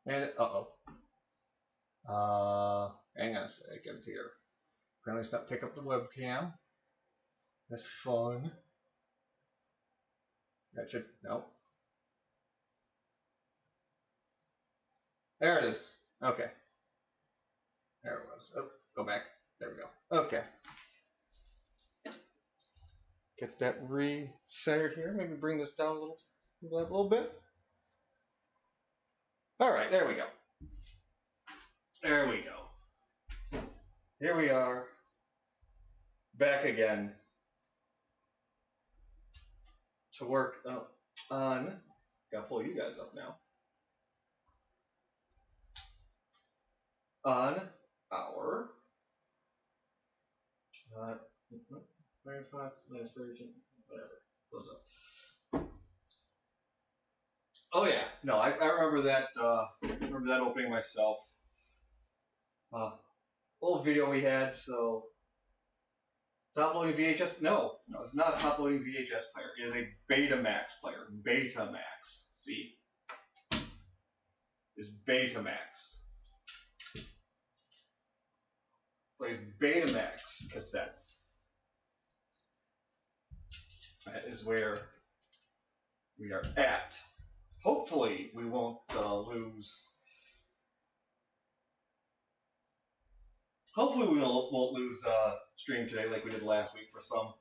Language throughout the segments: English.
And hang on a second here. Apparently it's not pick up the webcam. That's fun. That should, no. There it is. Okay. There it was. Oh, go back. There we go. Okay. Get that re-centered here. Maybe bring this down a little bit. All right, there we go. There we go. Here we are. Back again. To work on, gotta pull you guys up now, on our Firefox latest version, whatever, close up. Oh yeah, no, I remember that opening myself. Old video we had, so top loading VHS. No, it's not a top loading VHS player. It is a Betamax player. Betamax. See, it's Betamax. Plays Betamax cassettes. That is where we are at. Hopefully, we won't lose. Hopefully, we won't lose stream today like we did last week for some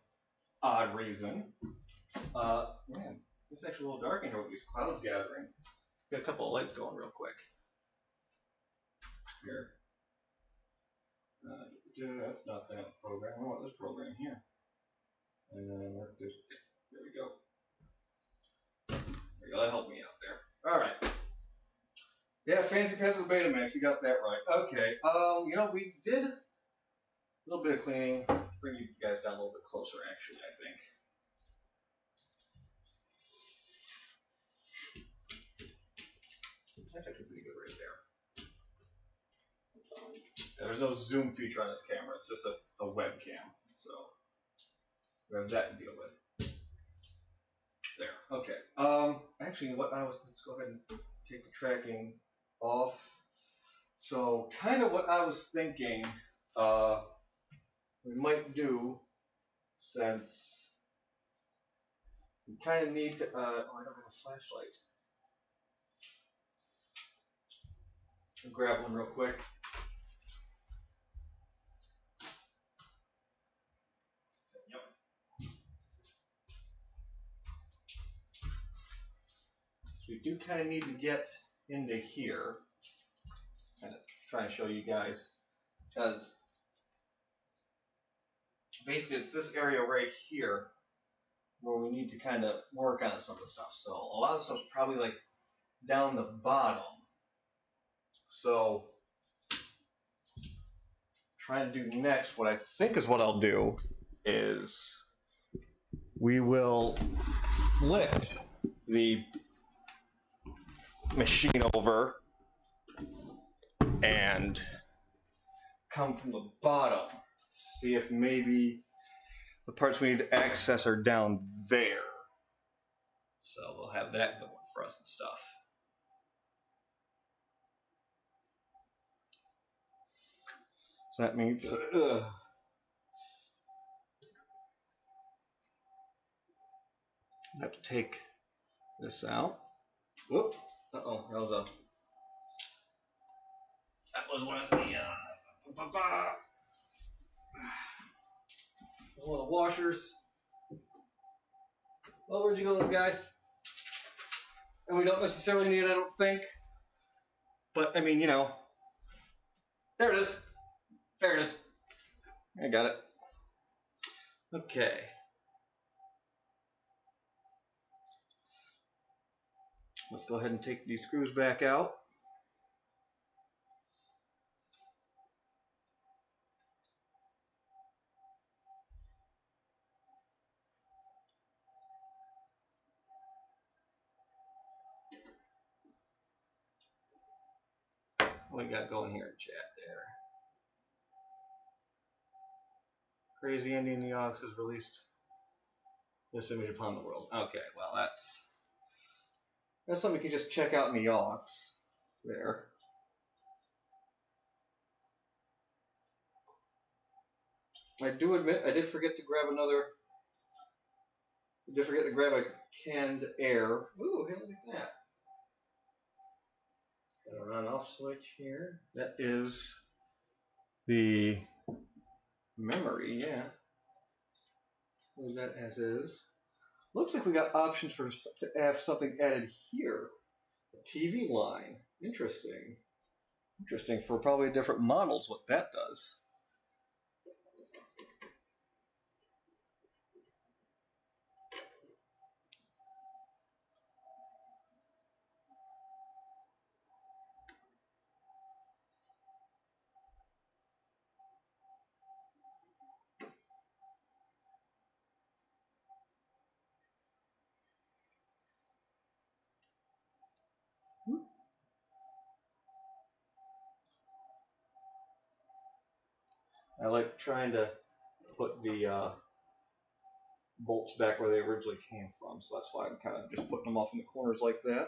odd reason. Man, it's actually a little dark in here with these clouds gathering. Got a couple of lights going real quick. Here. That's not that program. I want this program here. And then there we go. There we go. That helped me out there. All right. Yeah, Fancy Pets with Betamax. You got that right. Okay. We did a little bit of cleaning. Bring you guys down a little bit closer, actually, I think. That's actually pretty good right there. There's no zoom feature on this camera. It's just a webcam. So we have that to deal with. There. Okay. Actually, let's go ahead and take the tracking off. So kind of what I was thinking we might do, since we kind of need to, I don't have a flashlight. I'll grab one real quick. Yep. So we do kind of need to get into here. Kind of try and show you guys, because basically it's this area right here where we need to kind of work on some of the stuff. So a lot of stuff's probably like down the bottom. So trying to do next, what I think is what I'll do is we will flip the machine over and come from the bottom. See if maybe the parts we need to access are down there. So we'll have that going for us and stuff. So that means I have to take this out. Whoop! Uh-oh, that was one of the little washers. Well, where'd you go, little guy? And we don't necessarily need it, I don't think. But I mean, there it is. There it is. I got it. Okay. Let's go ahead and take these screws back out. What we got going here in chat there? Crazy Indian Neox has released this image upon the world. Okay, well that's something you can just check out in Neox. There. I do admit I did forget to grab a canned air. Ooh, hey, look at that. Got a on-off switch here. That is the memory, yeah. Leave that as is. Looks like we got options to have something added here. A TV line. Interesting. Interesting for probably different models what that does. I like trying to put the bolts back where they originally came from, so that's why I'm kind of just putting them off in the corners like that.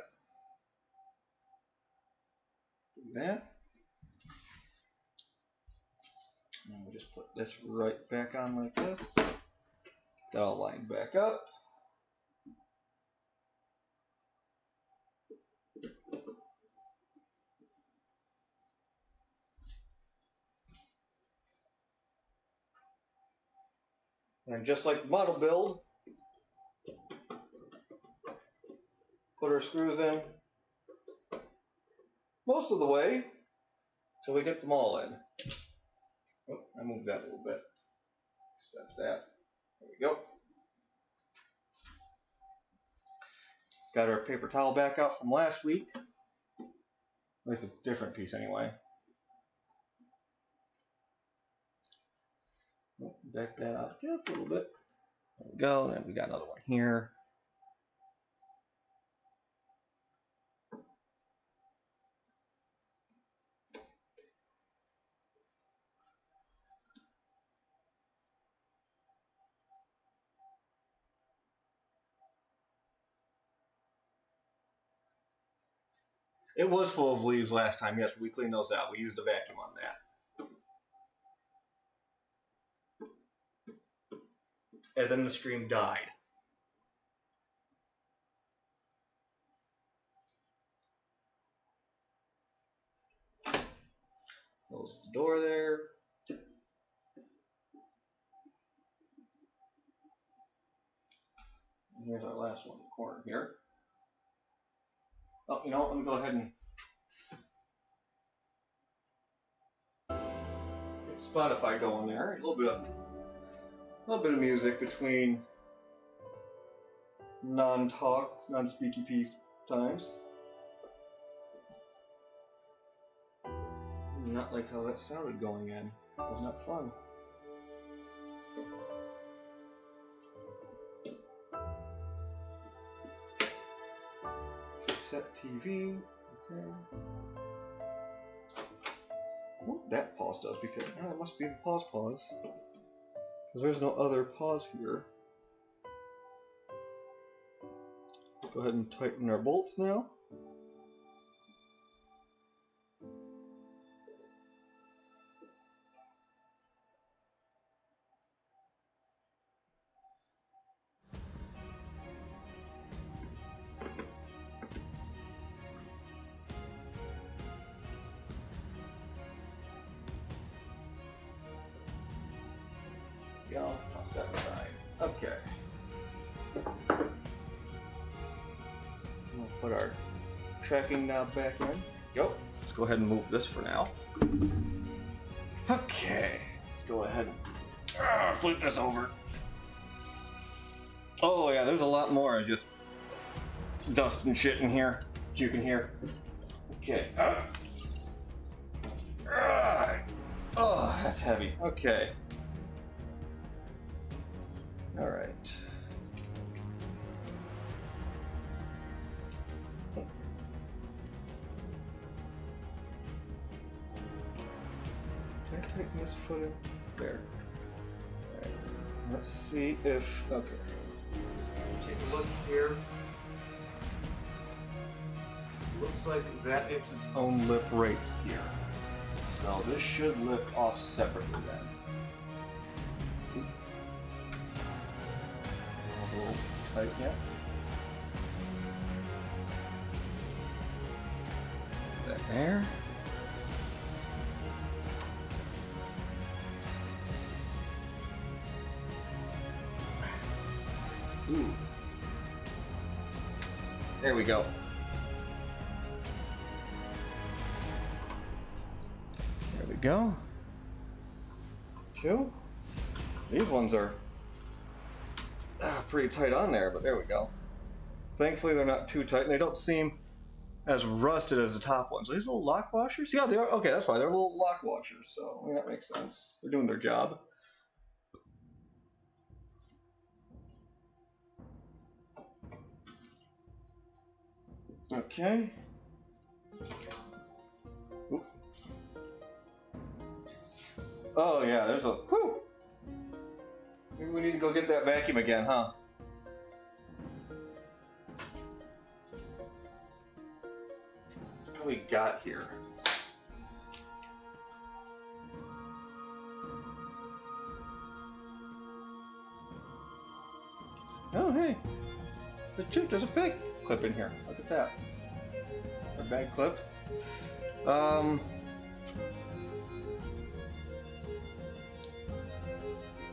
Do that. And we'll just put this right back on like this. That all lined back up. And just like the model build, put our screws in most of the way till we get them all in. Oh, I moved that a little bit. Set that. There we go. Got our paper towel back out from last week. At least a different piece anyway. Back that out just a little bit. There we go. Then we got another one here. It was full of leaves last time. Yes, we cleaned those out. We used a vacuum on that. And then the stream died. Close the door there. And here's our last one in the corner here. Oh, you know what? Let me go ahead and get Spotify going there. A little bit of music between non-talk, non-speaky piece times. Not like how that sounded going in. It was not fun. Set TV. Okay. What that pause does, because it must be the pause. Because there's no other pause here. Let's go ahead and tighten our bolts now. Go, toss that aside. Okay. We'll put our tracking knob back in. Go. Let's go ahead and move this for now. Okay. Let's go ahead and flip this over. Oh yeah, there's a lot more just dust and shit in here that you can hear. Okay. Oh, that's heavy. Okay. All right. Can I tighten this foot in? There. All right. Let's see if, okay. Take a look here. Looks like that it's its own lip right here. So this should lift off separately then. A little tight yet. That there. Ooh. There we go. There we go. Two. These ones are pretty tight on there, but there we go. Thankfully they're not too tight and they don't seem as rusted as the top ones. Are these little lock washers? Yeah, they are. Okay, that's fine. They're little lock washers, so that makes sense. They're doing their job. Okay. Oop. Oh yeah, there's a whew. Maybe we need to go get that vacuum again, huh? What do we got here? Oh hey, there's a bag clip in here. Look at that. A bag clip.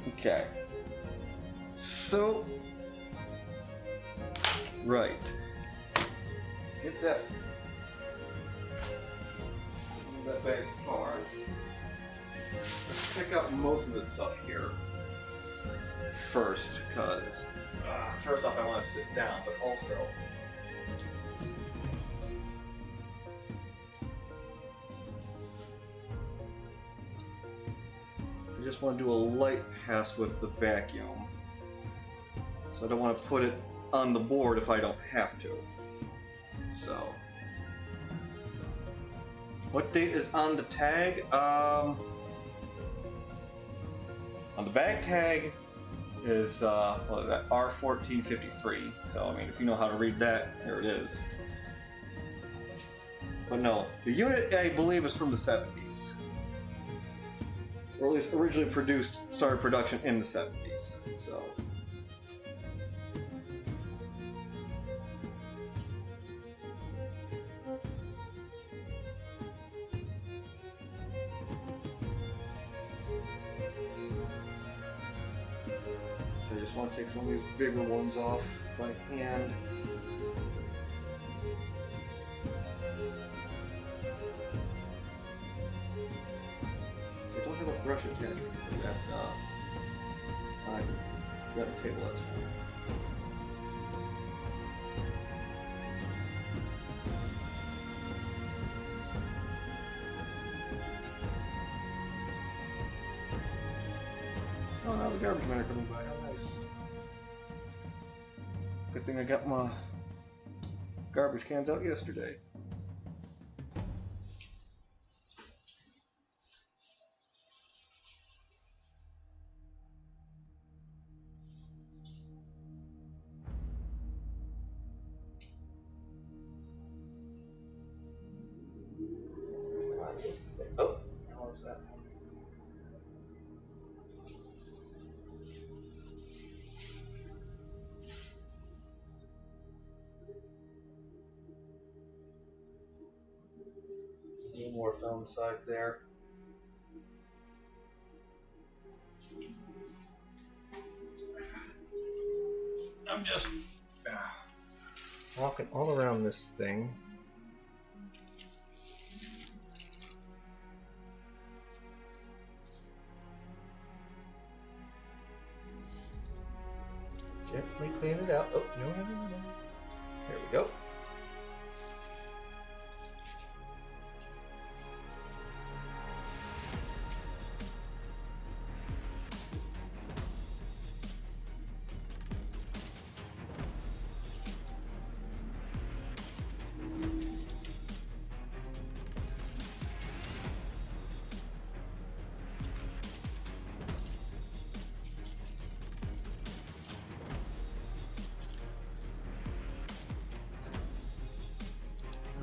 Okay. So, right. Let's get that bag apart. Let's pick up most of the stuff here first, because first off I want to sit down, but also I just want to do a light pass with the vacuum. So I don't want to put it on the board if I don't have to. So, what date is on the tag? On the bag tag is, what is that, R1453. So, I mean, if you know how to read that, here it is. But no, the unit, I believe, is from the 70s. Or at least originally started production in the 70s. So. So I just want to take some of these bigger ones off by hand. So I don't have a brush attachment for that. I got a table, that's fine. Oh, now the garbage men are coming by. How nice. Good thing I got my garbage cans out yesterday. Oh, how was that? A little more film side there. I'm just walking all around this thing. Gently clean it out. Oh, no. There we go.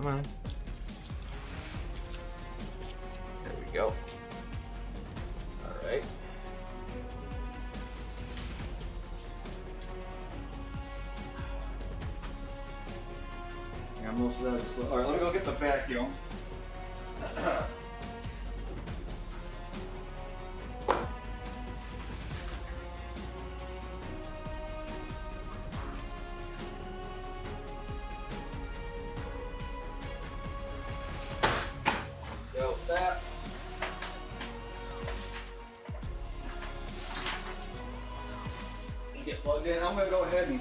Come on. There we go. All right. Yeah, most of that is. All right, let me go get the vacuum. Go with that. Get plugged in. I'm gonna go ahead and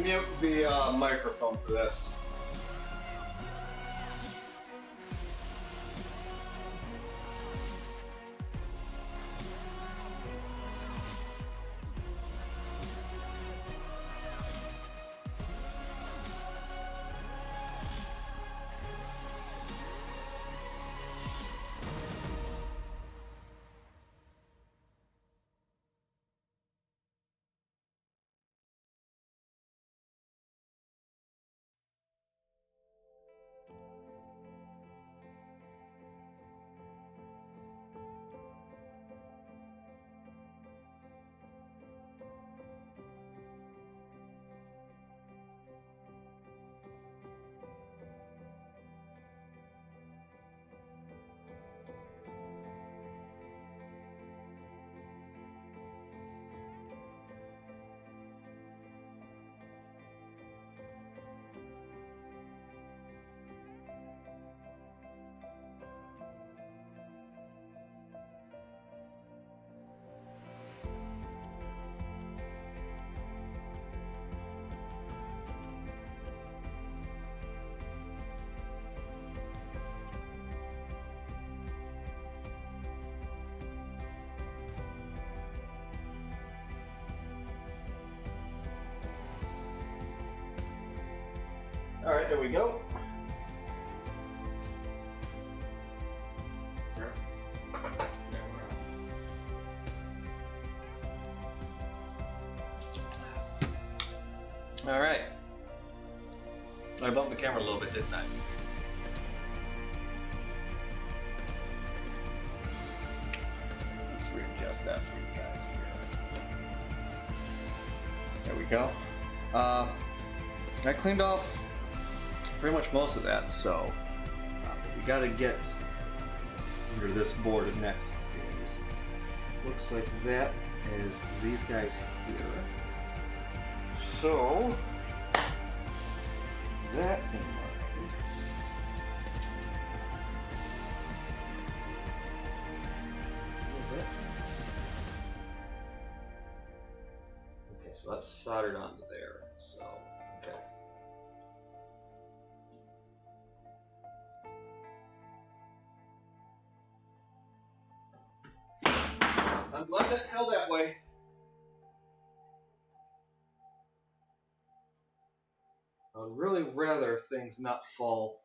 mute the microphone for this. All right, there we go. All right. I bumped the camera a little bit, didn't I? Let's readjust that for you guys here. There we go. I cleaned off pretty much most of that, so we gotta get under this board next, it seems. Looks like that is these guys here. So, that in mind. Okay, so that's soldered onto there, so, okay. I'm glad that held that way. I would really rather things not fall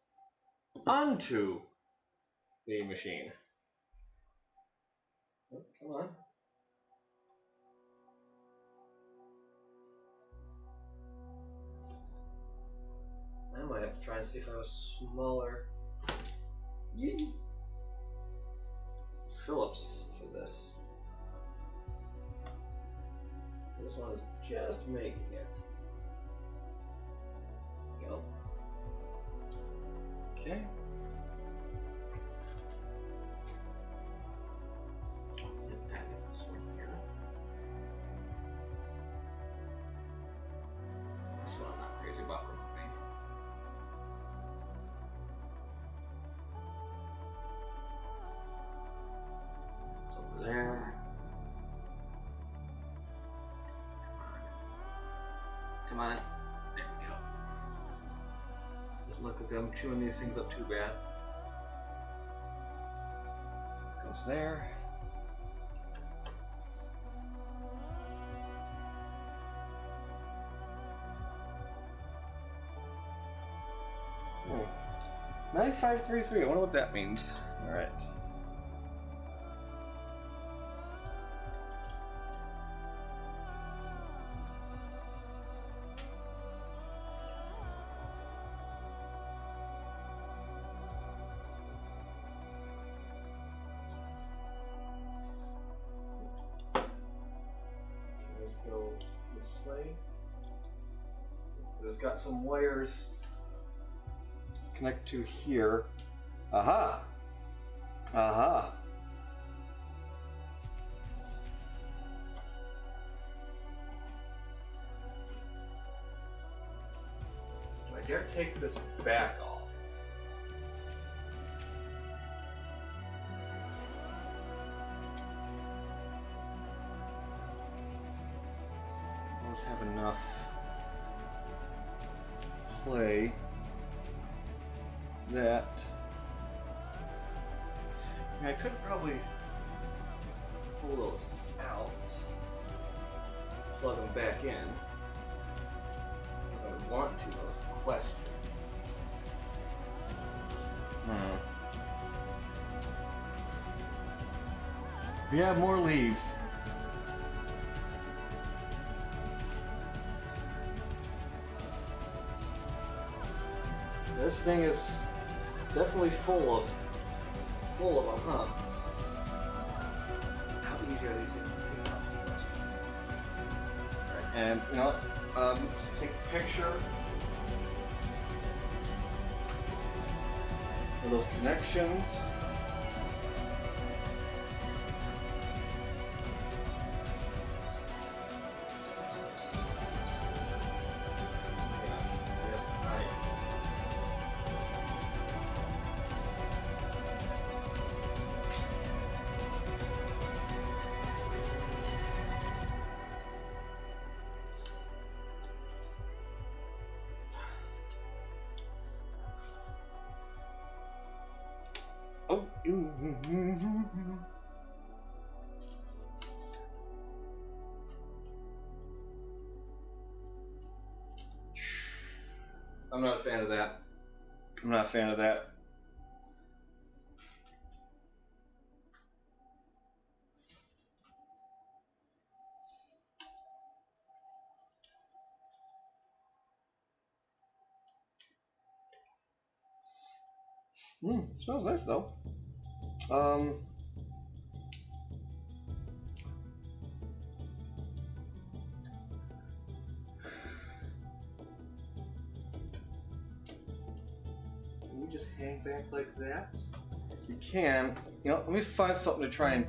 onto the machine. Oh, come on. I might have to try and see if I have a smaller Phillips for this. This one is just making it. Go. Okay. This one here. This one I'm not crazy about removing. It's over there. Come on. There we go. Doesn't look like I'm chewing these things up too bad. Goes there. Oh. 9533. I wonder what that means. All right. let's go this way. It's got some wires. Let's connect to here. Aha! Aha! Do I dare take this back off? Let's have enough play that I could probably pull those out, plug them back in. If I would want to, though, it's a question. We have more leaves. This thing is definitely full of them, huh? How easy are these things to take off? And you know, take a picture of those connections. Oh, I'm not a fan of that. I'm not a fan of that. It smells nice though. Can we just hang back like that? You can. You know, let me find something to try and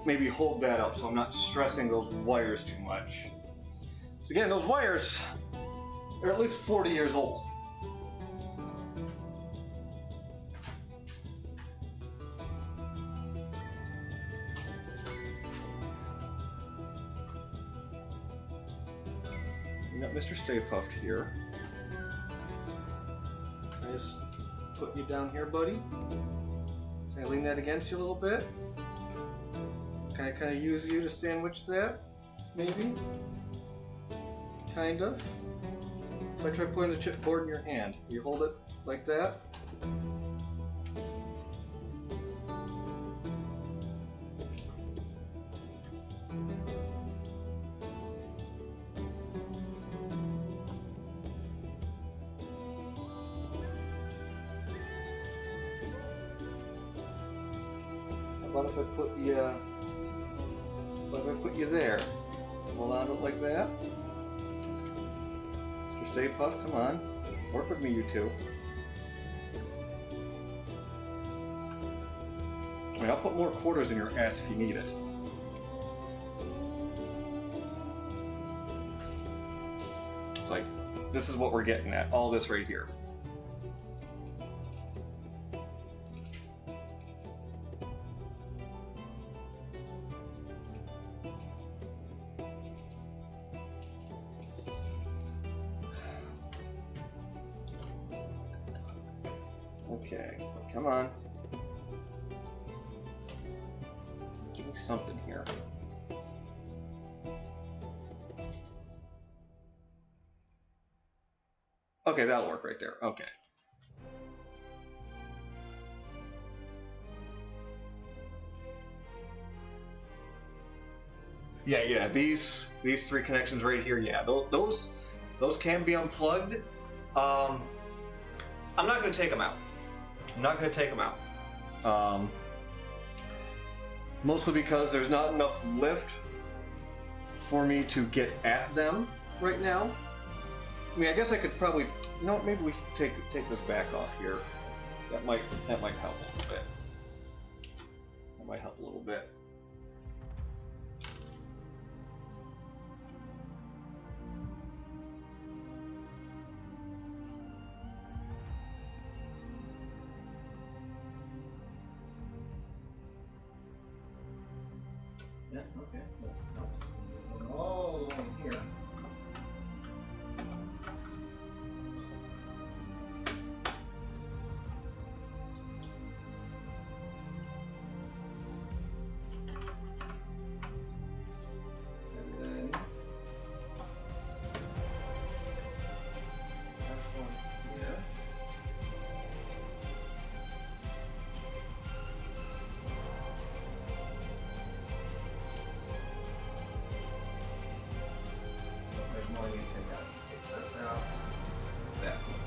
maybe hold that up so I'm not stressing those wires too much. So again, those wires are at least 40 years old. We got Mr. Stay Puft here. I just put you down here, buddy. Can I lean that against you a little bit? Can I kind of use you to sandwich that? Maybe? Kind of. If I try putting the chipboard in your hand, you hold it like that. What if I put you, there? Hold on to it like that. Mr. Stay Puft, come on. Work with me, you two. I mean, I'll put more quarters in your ass if you need it. Like, this is what we're getting at. All this right here. Okay, come on. Give me something here. Okay, that'll work right there. Okay. Yeah. These three connections right here. Yeah, those can be unplugged. I'm not going to take them out. Mostly because there's not enough lift for me to get at them right now. I mean, I guess I could probably, no, maybe we should take this back off here. That might help a little bit. That might help a little bit. Yeah, okay. No. All along here. And then that's one here. There's more you take out. You take this out. That one.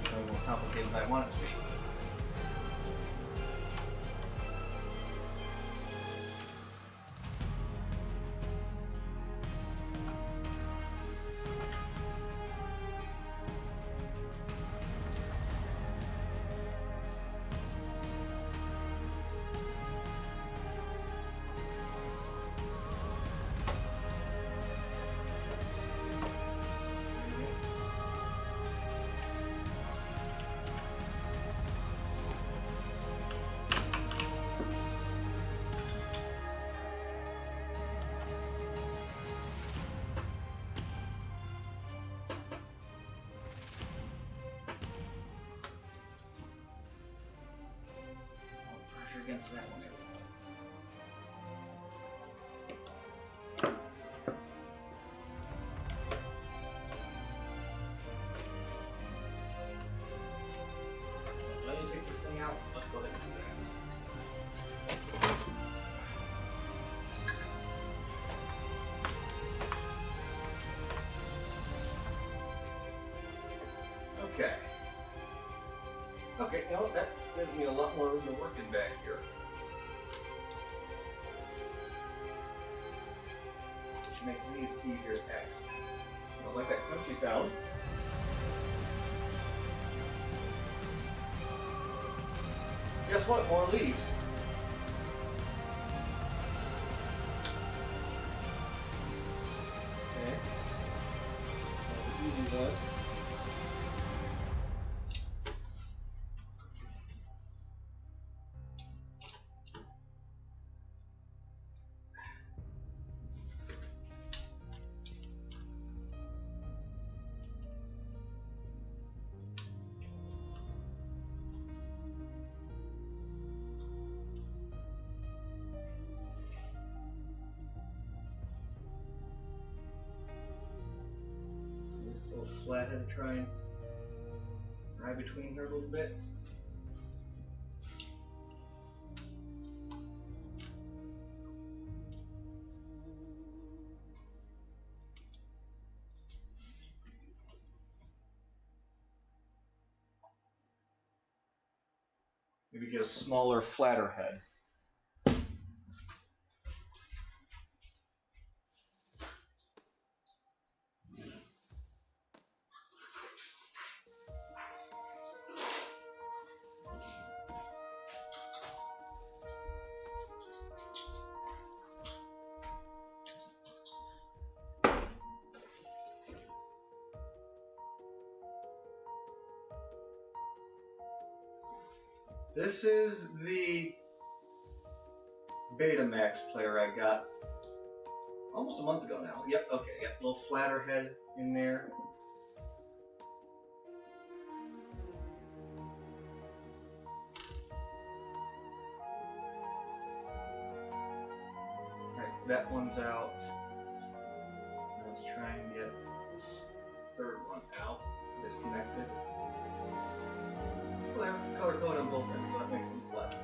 A little more complicated than I want it to be. Pressure against that one. Let me take this thing out. Let's go ahead and do that. Okay. Okay, you know, that gives me a lot more room to work in back here. Which makes these easier to access. I don't like that crunchy sound. Guess what? More leaves. Okay. Easy one. This little flathead try and right between here a little bit. Maybe get a smaller, flatter head. This is the Betamax player I got almost a month ago now. Yep, okay, got a little flatter head in there. Alright, that one's out. Let's try and get this third one out, disconnected. Well, they're color coded on both ends, so that makes things a lot easier.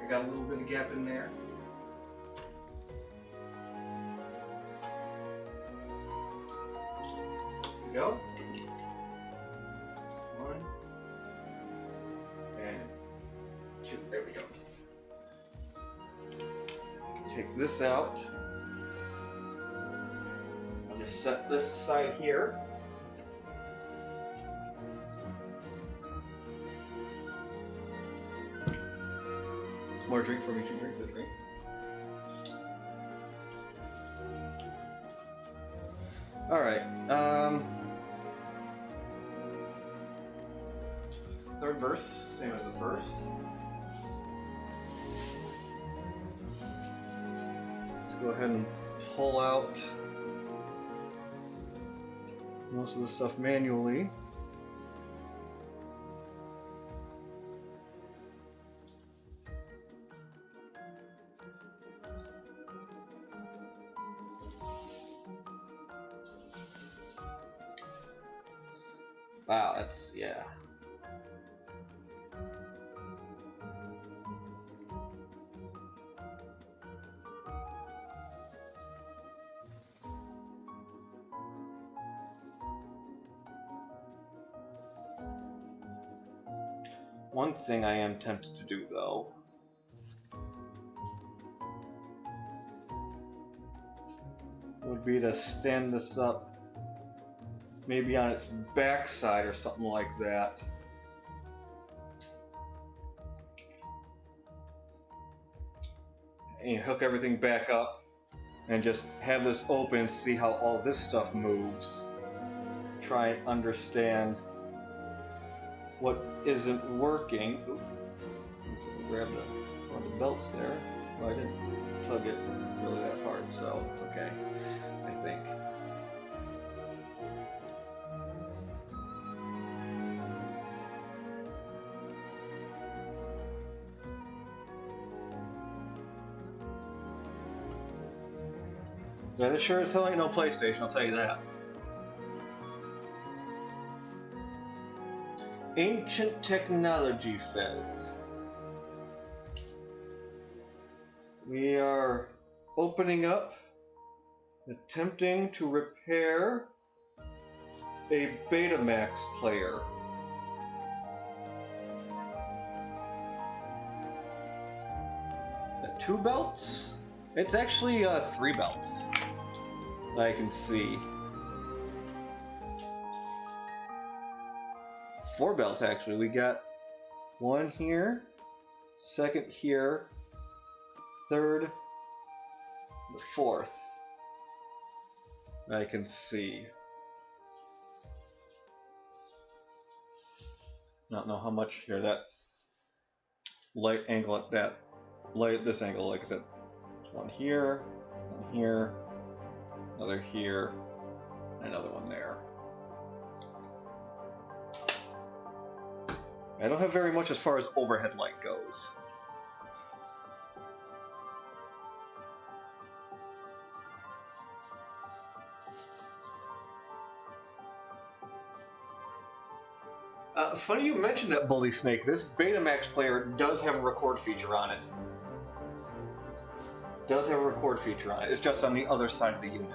I got a little bit of gap in there. There we go. One. And two. There we go. Take this out. I'll just set this aside here. More drink for me to drink the drink. Alright, third verse, same as the first. Let's go ahead and pull out most of the stuff manually. Wow, that's, yeah. One thing I am tempted to do, though, would be to stand this up maybe on its backside or something like that. And you hook everything back up and just have this open and see how all this stuff moves. Try and understand what isn't working. Ooh, grab one of the belts there. Well, I didn't tug it really that hard, so it's okay, I think. That sure as hell ain't no PlayStation, I'll tell you that. Ancient Technology Fez. We are opening up, attempting to repair a Betamax player. Two belts? It's actually 3 belts. I can see. 4 belts actually. We got one here, second here, third, the fourth. I can see. Not know how much here. That light angle at that light. This angle, like I said, one here, another here, and another one there. I don't have very much as far as overhead light goes. Funny you mentioned that, Bully Snake. This Betamax player does have a record feature on it. Does have a record feature on it. It's just on the other side of the unit.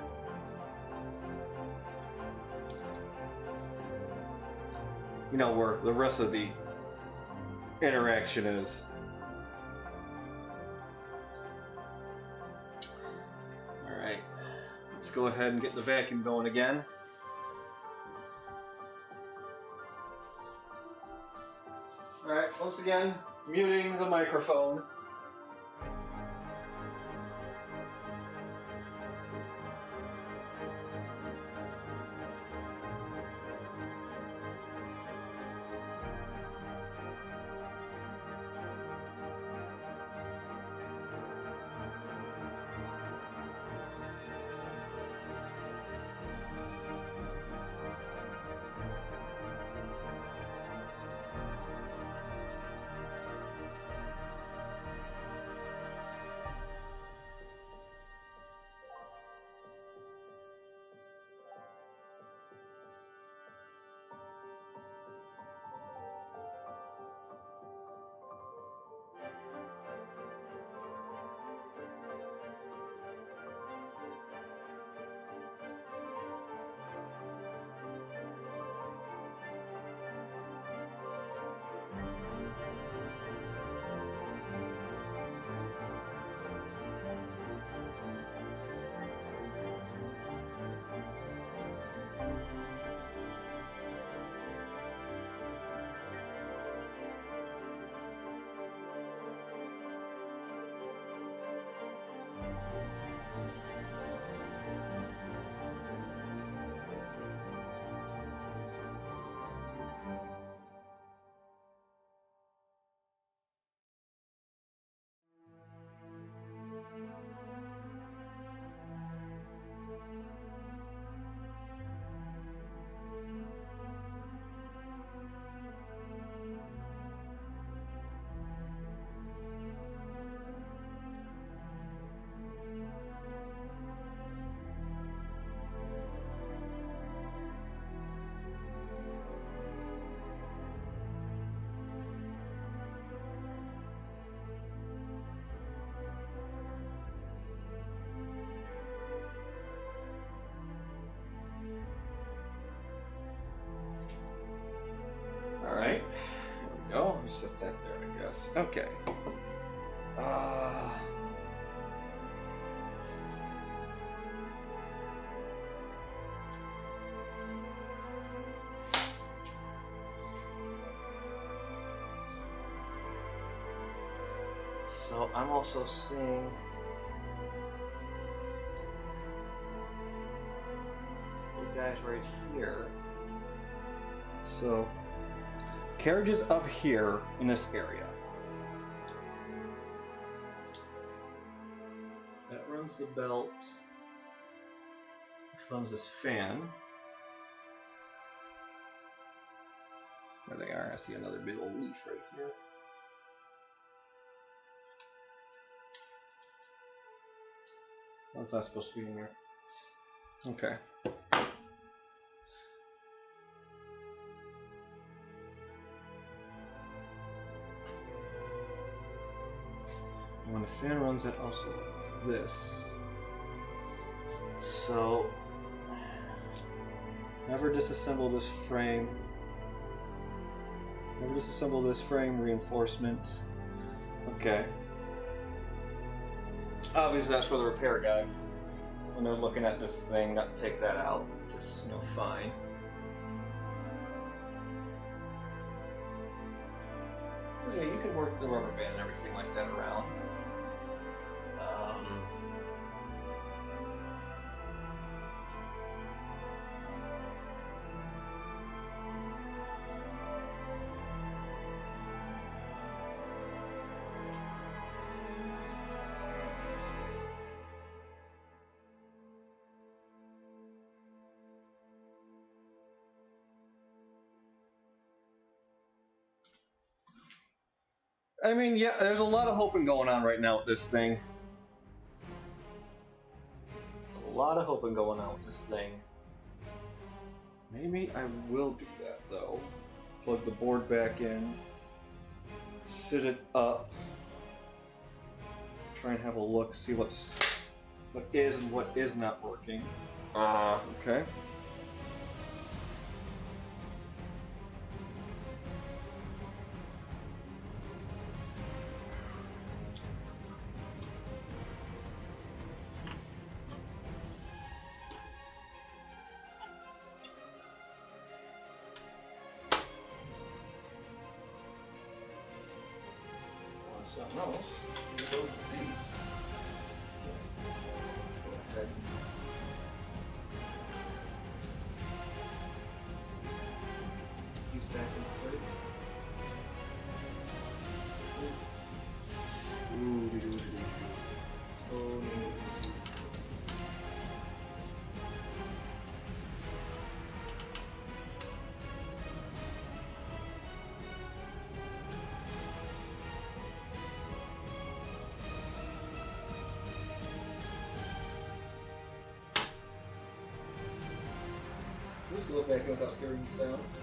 You know, where the rest of the interaction is. Alright. Let's go ahead and get the vacuum going again. Alright, once again, muting the microphone. Alright. There we go. I'll set that there, I guess. Okay. So I'm also seeing you guys right here. So carriage is up here in this area. That runs the belt, which runs this fan. There they are. I see another big old leaf right here. That's not supposed to be in there. Okay. When the fan runs, it also runs this. So, never disassemble this frame. Never disassemble this frame reinforcement. Okay. Obviously, that's for the repair guys. When they're looking at this thing, not take that out. Just, fine. Because, yeah, you can work the rubber band and everything like that around. I mean, yeah, there's a lot of hoping going on right now with this thing. There's a lot of hoping going on with this thing. Maybe I will do that, though. Plug the board back in. Sit it up. Try and have a look, see what is and what is not working. Okay. Something else. You're supposed to see. So let's go ahead. Use back in place. Let's go back in without scaring the sounds.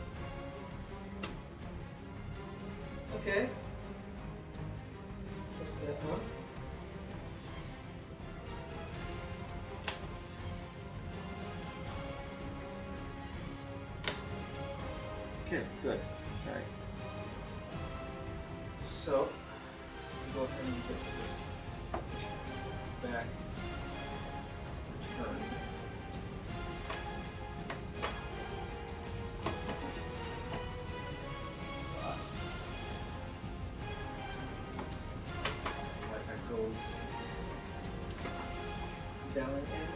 Okay. What's that one? Okay, good. Alright. So, go ahead and get this back returned. Down again.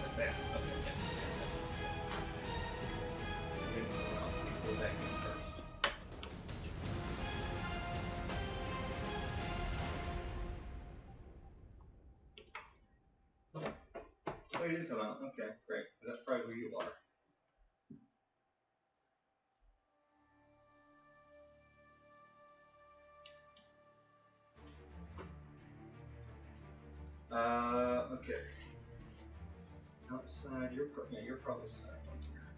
Like that. Okay, yeah. Go back in first. Oh, you did come out. Okay, great. That's probably where you are. Okay. Outside, you're probably side on here.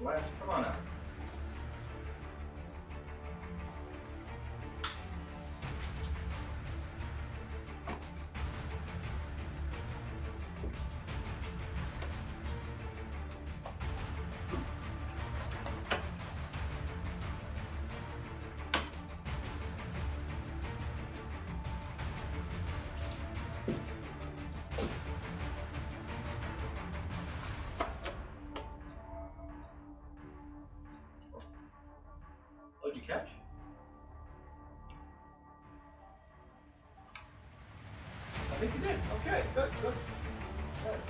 Lance, come on out. What'd you catch? I think you did. Okay, good, good. Good.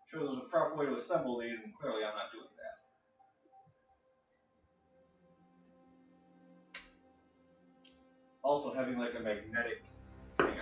Sure, there's a proper way to assemble these, and clearly I'm not doing that. Also, having like a magnetic thing on.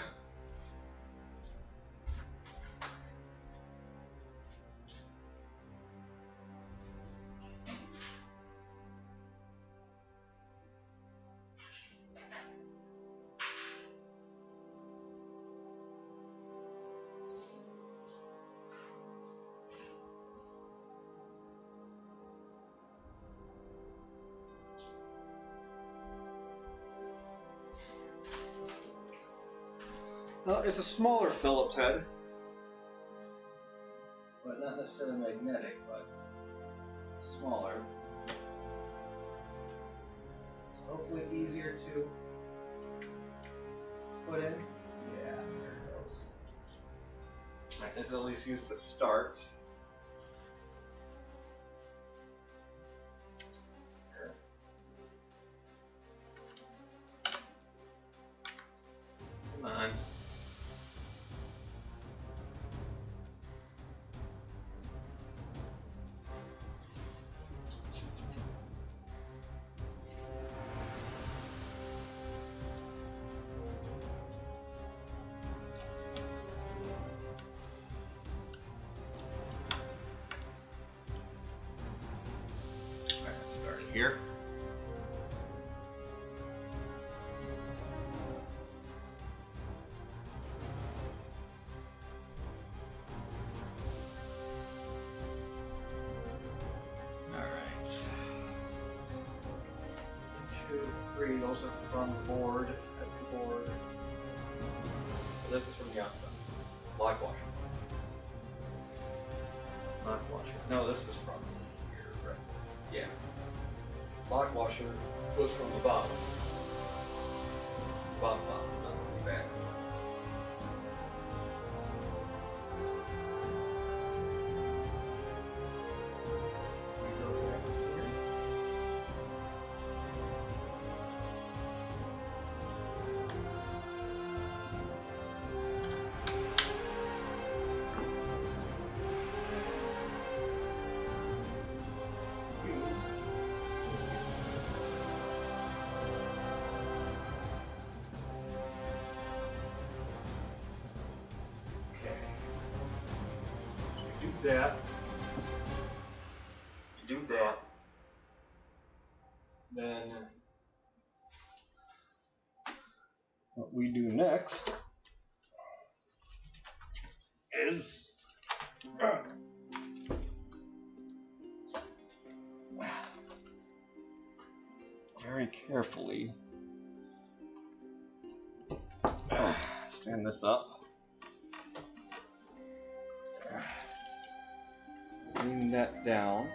It's a smaller Phillips head, but not necessarily magnetic, but smaller. So hopefully easier to put in. Yeah, there it goes. It's at least used to start. Come on. Here. All right. 2, 3, those are from the board. That's the board. So this is from the outside. Lock washer. Lock washer. No, this is from here, right? Yeah. Lock washer goes from the bottom. Bottom, not the back. So we go back here. That. You do that. Then what we do next is very carefully stand this up. Lean that down.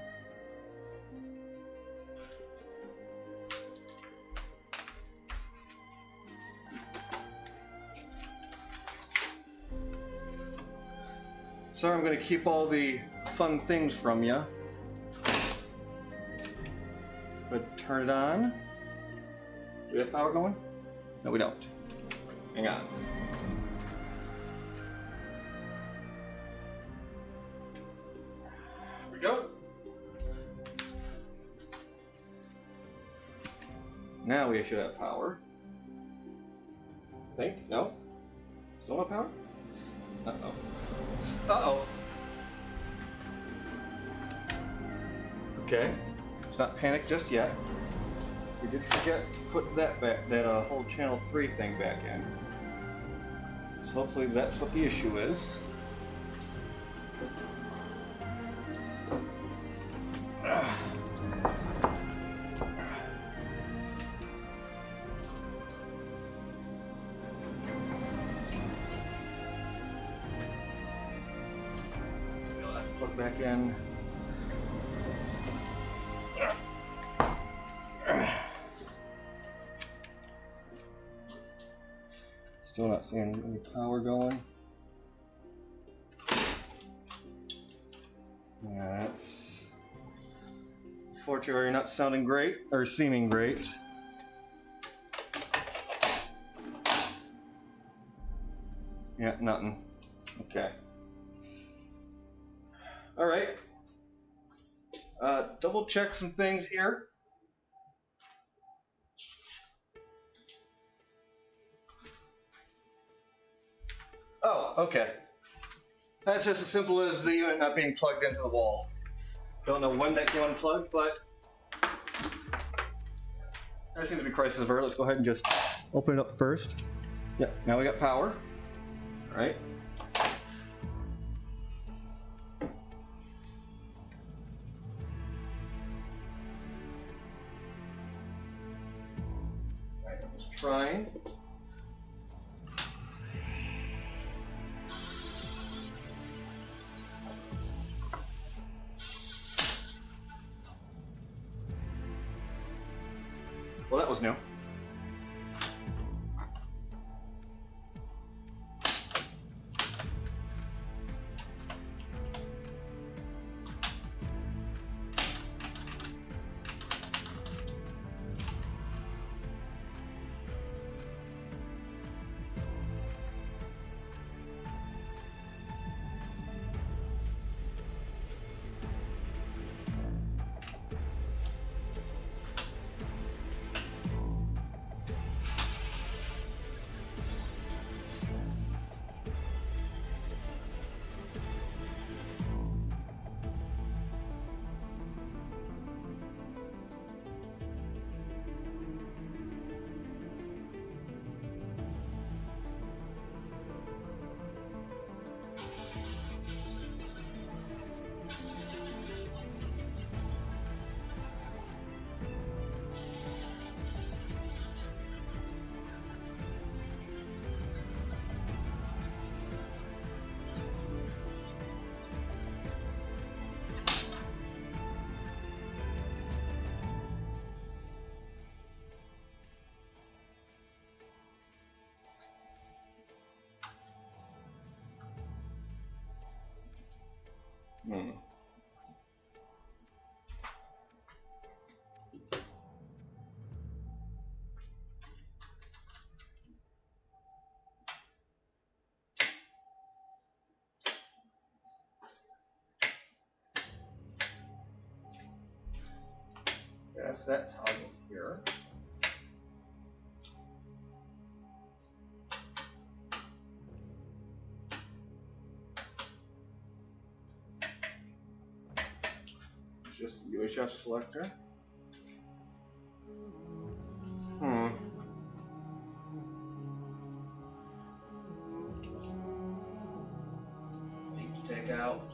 Sorry, I'm going to keep all the fun things from you. But turn it on. Do we have power going? No, we don't. Hang on. we go. Now we should have power. I think? No? Still no power? Uh-oh. Uh-oh. Okay. Let's not panic just yet. We did forget to put that back, that whole channel 3 thing back in. So hopefully that's what the issue is. Plug back in. Still not seeing any power going. Yeah, that's unfortunately not sounding great or seeming great. Yeah, nothing. Okay. All right. Double check some things here. Oh, okay. That's just as simple as the unit not being plugged into the wall. Don't know when that came unplugged, but that seems to be crisis averted. Let's go ahead and just open it up first. Yep, now we got power. All right. Trying. Well, that was new. That's that toggle here. It's just a UHF selector. Need to take out.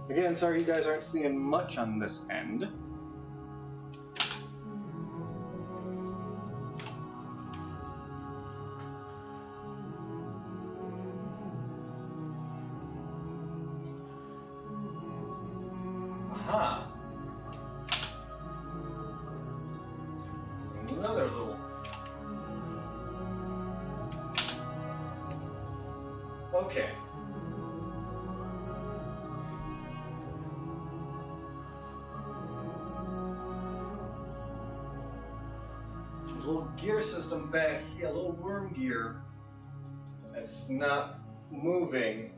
Again, sorry you guys aren't seeing much on this end. Aha! Another little... Okay. Little gear system back here, a little worm gear that's not moving.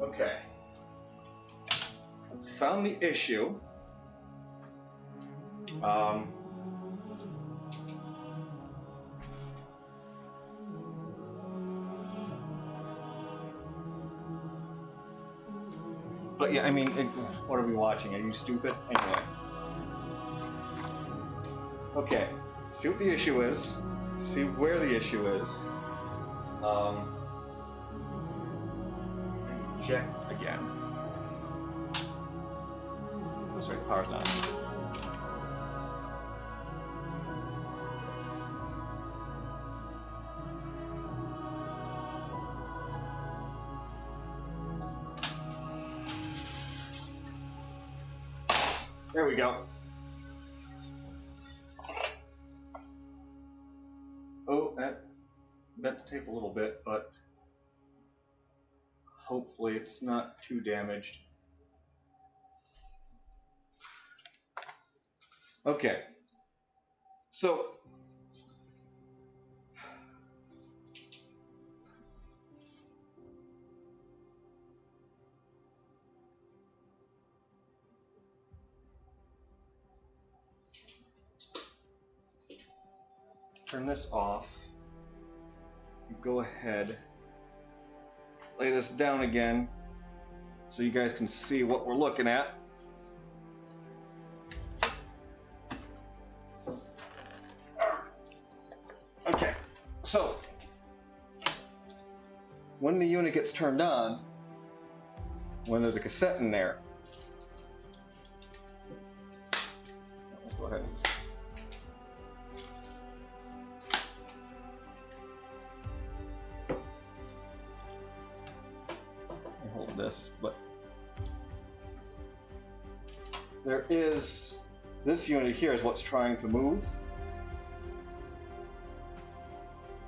Okay. Found the issue. But yeah, I mean, what are we watching? Are you stupid? Anyway. Okay. See what the issue is. See where the issue is. Inject again. Oh, sorry, power's down. There we go. Oh, that bent the tape a little bit, but hopefully it's not too damaged. Okay. So, turn this off. Go ahead, lay this down again so you guys can see what we're looking at. Okay, so when the unit gets turned on, when there's a cassette in there, let's go ahead and hold this, but there is this unit here is what's trying to move,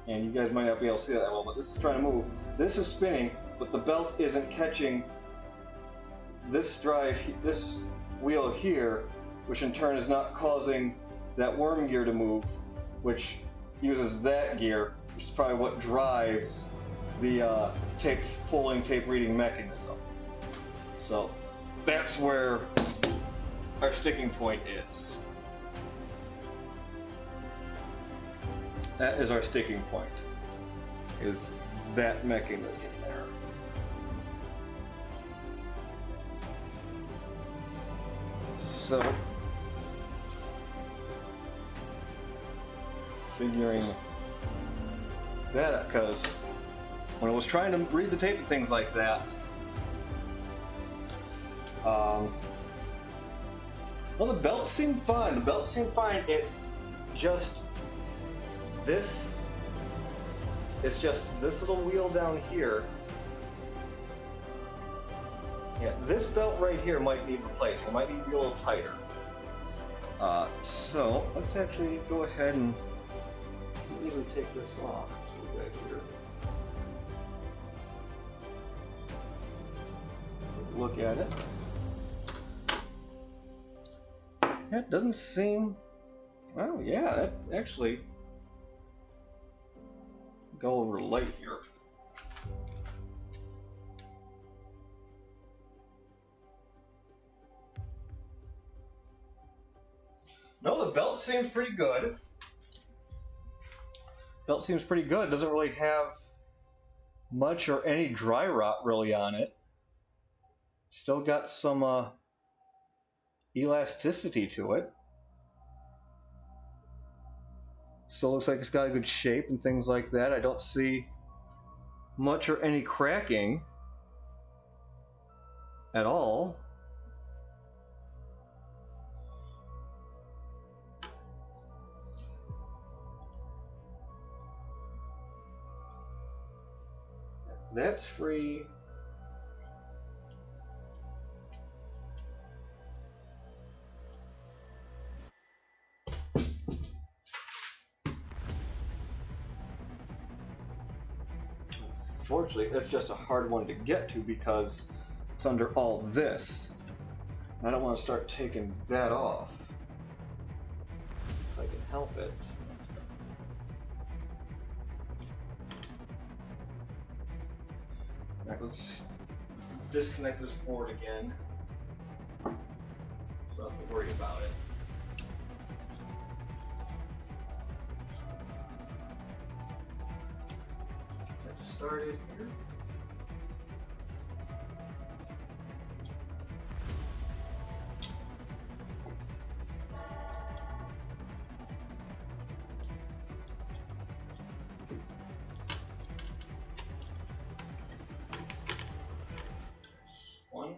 and you guys might not be able to see that well, but this is trying to move. This is spinning, but the belt isn't catching this drive, this wheel here, which in turn is not causing that worm gear to move, which uses that gear, which is probably what drives the tape pulling, tape reading mechanism. So that's where our sticking point is. That is our sticking point, is that mechanism there. So, figuring that out, because when I was trying to read the tape and things like that, well, the belt seemed fine. The belt seemed fine. It's just this. It's just this little wheel down here. Yeah, this belt right here might need replacing. It might need to be a little tighter. So let's actually go ahead and easily take this off. So we got here. Look at it. That doesn't seem. Oh yeah, that actually go over light here. No, the belt seems pretty good. Belt seems pretty good. Doesn't really have much or any dry rot really on it. Still got some elasticity to it. Still looks like it's got a good shape and things like that. I don't see much or any cracking at all. That's free. Unfortunately, it's just a hard one to get to because it's under all this. I don't want to start taking that off if I can help it. Right, let's disconnect this board again, so I don't have to worry about it. Let's start it here. One.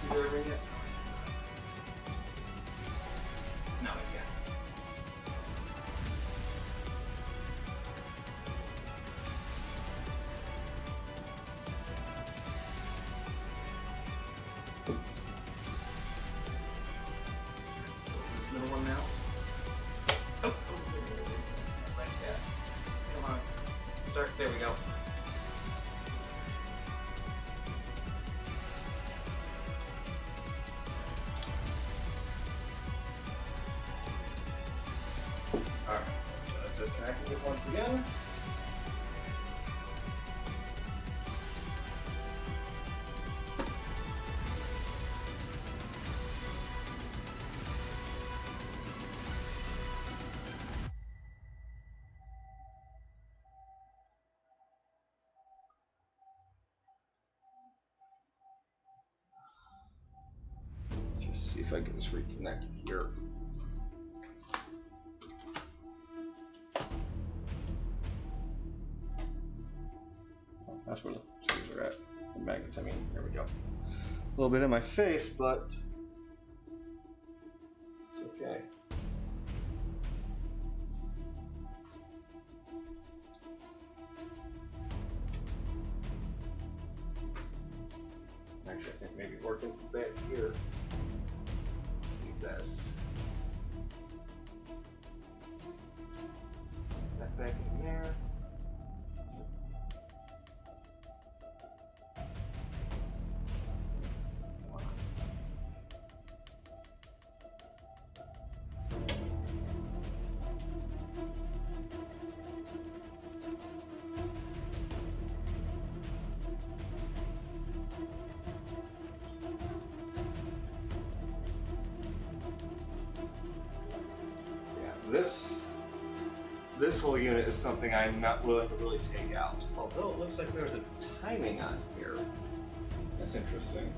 Can you ring it? No, I can't. This middle one now. Oh, like that. Come on. Start. There we go. Alright, let's disconnect it once again. Just see if I can just reconnect it here. That's where the screws are at. The magnets, I mean. There we go. A little bit in my face, but it's okay. Actually, I think maybe working back here would be best. That back in there. This whole unit is something I'm not willing to really take out. Although it looks like there's a timing on here. That's interesting.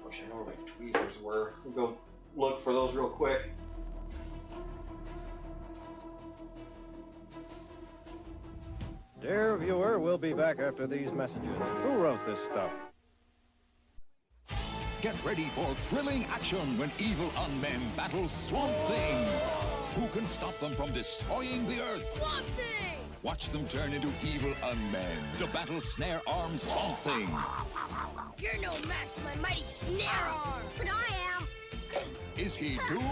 I know where my tweezers were. We'll go look for those real quick. Dear viewer, we'll be back after these messages. Who wrote this stuff? Get ready for thrilling action when evil unmen battle Swamp Thing. Who can stop them from destroying the Earth? Swamp Thing! Watch them turn into evil unmen to battle Snare Arm Swamp Thing. You're no match for my mighty Snare Arm! But I am! Is he doomed?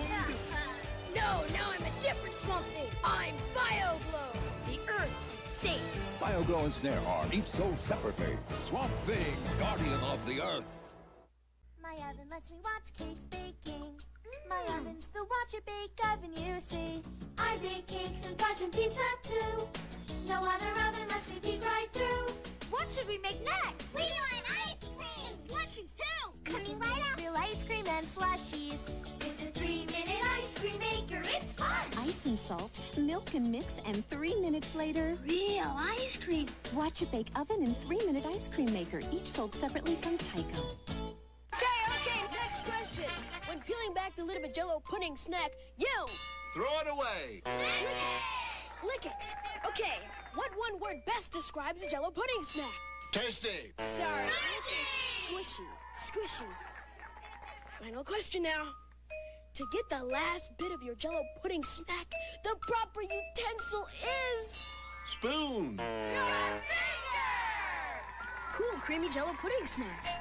No, now I'm a different Swamp Thing! I'm BioGlow! The Earth is safe! BioGlow and Snare Arm, each sold separately. Swamp Thing, guardian of the Earth. My oven lets me watch cakes baking. My oven's the watch it bake oven, you see. I bake cakes and fudge and pizza too. No other oven lets me peek right through. What should we make next? We want ice cream and slushies too. Coming right up. Real ice cream and slushies. With a 3-minute ice cream maker, it's fun. Ice and salt, milk and mix, and 3 minutes later, Real ice cream. Watch It Bake Oven and 3-minute ice cream maker, each sold separately from Tyco. Okay, peeling back the lid of a Jell-O pudding snack, you Throw it away. lick it. Okay, what one word best describes a Jell-O pudding snack? Tasty. Sorry, it's squishy. Final question now. To get the last bit of your Jell-O pudding snack, the proper utensil is... Spoon. Cool, creamy Jell-O pudding snacks.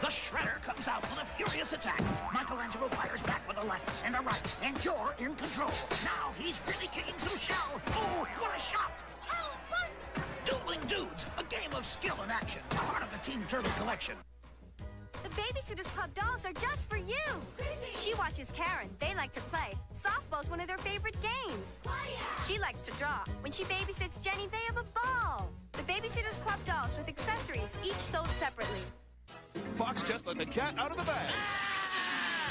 The Shredder comes out with a furious attack. Michelangelo fires back with a left and a right, and you're in control. Now he's really kicking some shell. Oh, what a shot! Dueling Dudes, a game of skill and action, part of the Team Turtle collection. The Babysitters Club dolls are just for you. She watches Karen. They like to play. Softball's one of their favorite games. She likes to draw. When she babysits Jenny, they have a ball. The Babysitters Club dolls with accessories, each sold separately. Fox just let the cat out of the bag.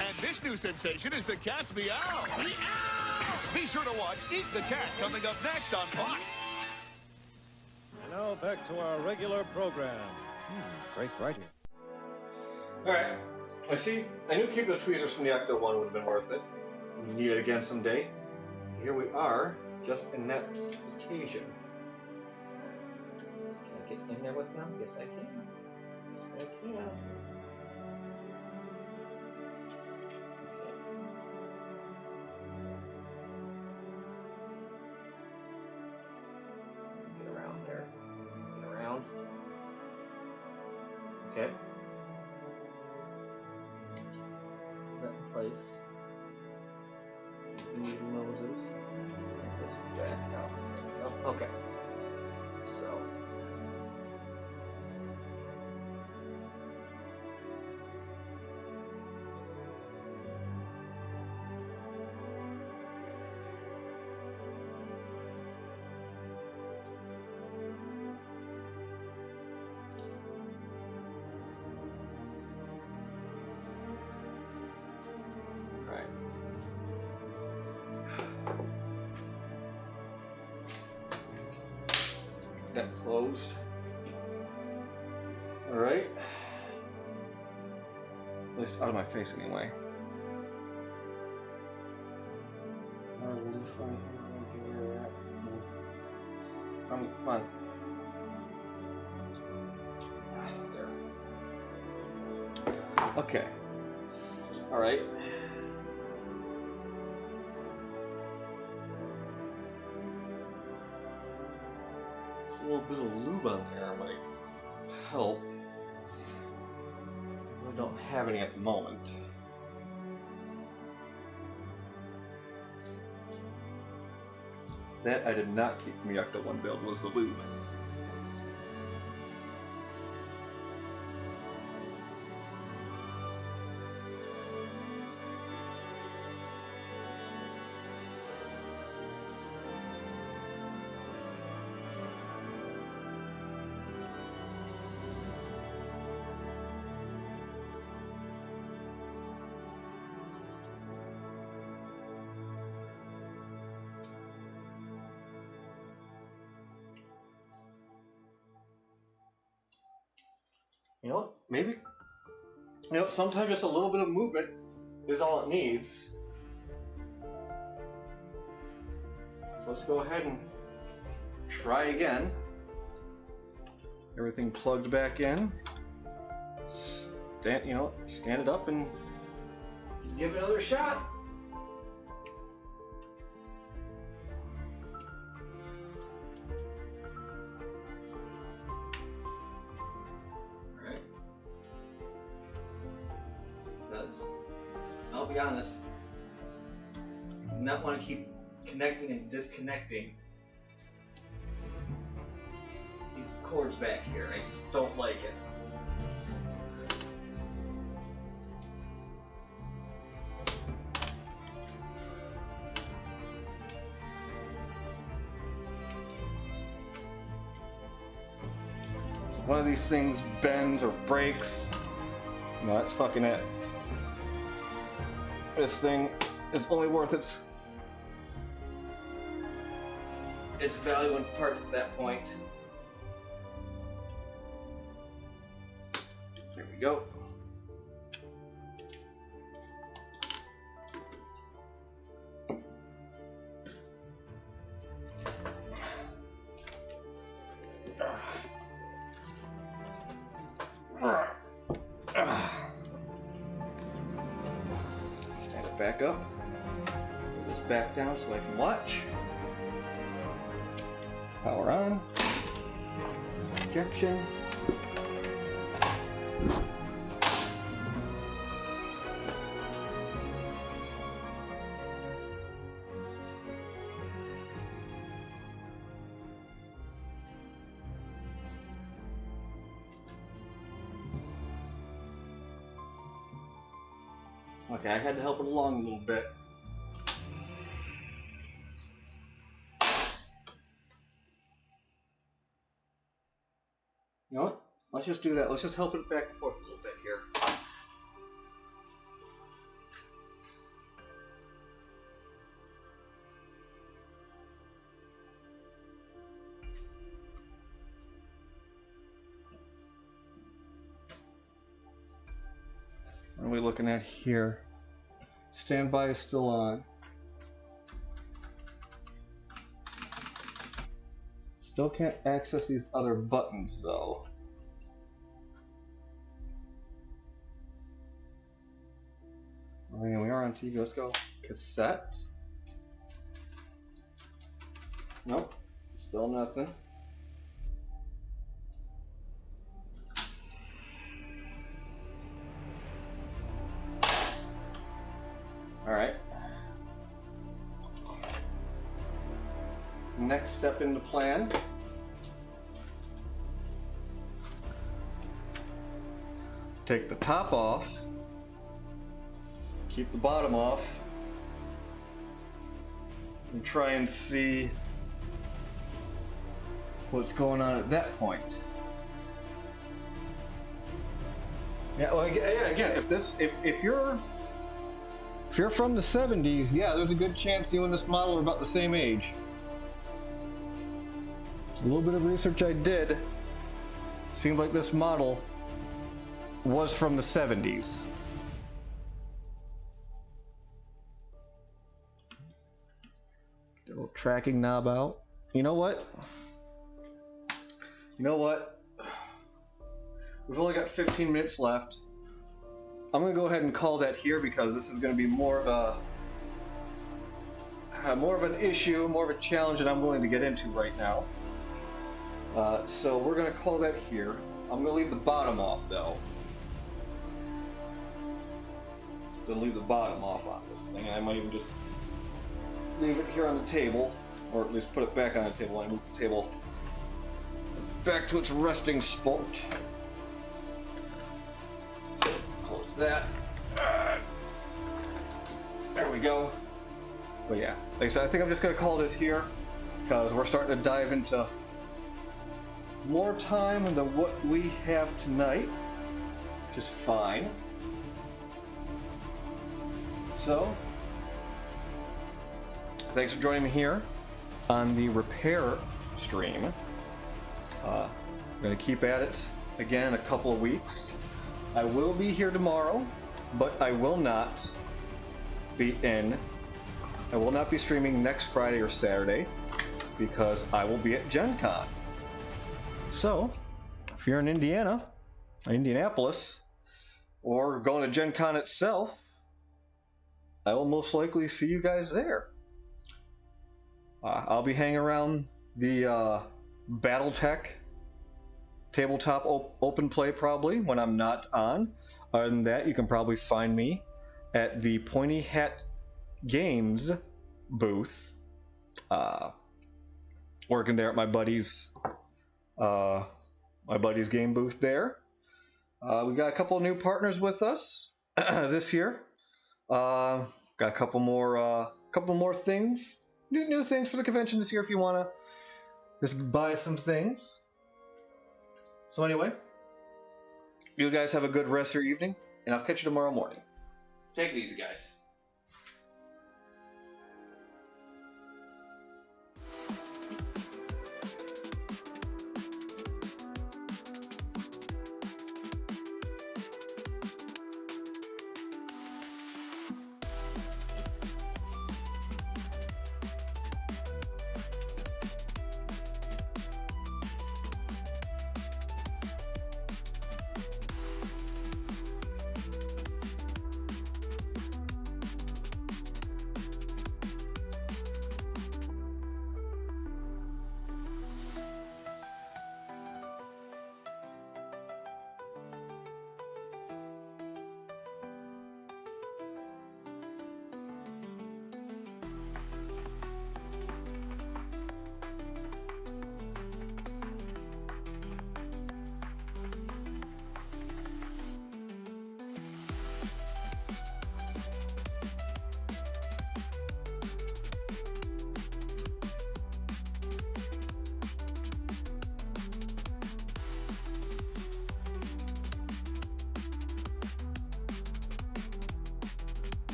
And this new sensation is the cat's meow. Be sure to watch Eat the Cat coming up next on Fox. And now back to our regular program. Great writing. Alright, I knew keeping the tweezers from the Ecto one would have been worth it. We need it again someday. Here we are, just in that occasion. Can I get in there with them? Yes, I can. Yes, I can. Get around there. Get around. Okay. That in place. These noses. Take this back out. There we go. Okay. So. That closed. Alright. At least out of my face anyway. Come on. There. Okay. Alright. A little bit of lube on there might help. I don't have any at the moment. That I did not keep from the Ecto 1 build was the lube. You know what? Maybe, sometimes just a little bit of movement is all it needs. So let's go ahead and try again. Everything plugged back in. Stand it up and give it another shot. I'll be honest, I do not want to keep connecting and disconnecting these cords back here. I just don't like it. So one of these things bends or breaks. No, that's fucking it. This thing is only worth its value in parts at that point. There we go. Stand it back up. Put this back down so I can watch. Power on. Ejection. Okay, I had to help it along a little bit. You know what? Let's just do that. Let's just help it back and forth a little bit here. What are we looking at here? Standby is still on. Still can't access these other buttons though. Oh yeah, we are on TV. Let's go. Cassette. Nope. Still nothing. Alright. Next step in the plan. Take the top off. Keep the bottom off. And try and see what's going on at that point. Yeah, well, yeah, again, if you're from the 70s, yeah, there's a good chance you and this model are about the same age. A little bit of research I did, seemed like this model was from the 70s. Get a little tracking knob out. You know what? You know what? We've only got 15 minutes left. I'm going to go ahead and call that here because this is going to be more of an issue, more of a challenge that I'm willing to get into right now. So we're going to call that here. I'm going to leave the bottom off though. I'm going to leave the bottom off on this thing. I might even just leave it here on the table, or at least put it back on the table and move the table back to its resting spot. Close that. There we go. But yeah, like I said, I think I'm just going to call this here because we're starting to dive into more time than what we have tonight, which is fine. So, thanks for joining me here on the repair stream. I'm going to keep at it again in a couple of weeks. I will be here tomorrow, but I will not be streaming next Friday or Saturday because I will be at Gen Con. So, if you're in Indiana, Indianapolis, or going to Gen Con itself, I will most likely see you guys there. I'll be hanging around the BattleTech tabletop open play probably when I'm not on. Other than that, you can probably find me at the Pointy Hat Games booth, working there at my buddy's game booth there. We got a couple of new partners with us this year. Got a couple more things, new things for the convention this year if you want to just buy some things. So anyway, you guys have a good rest of your evening, and I'll catch you tomorrow morning. Take it easy, guys.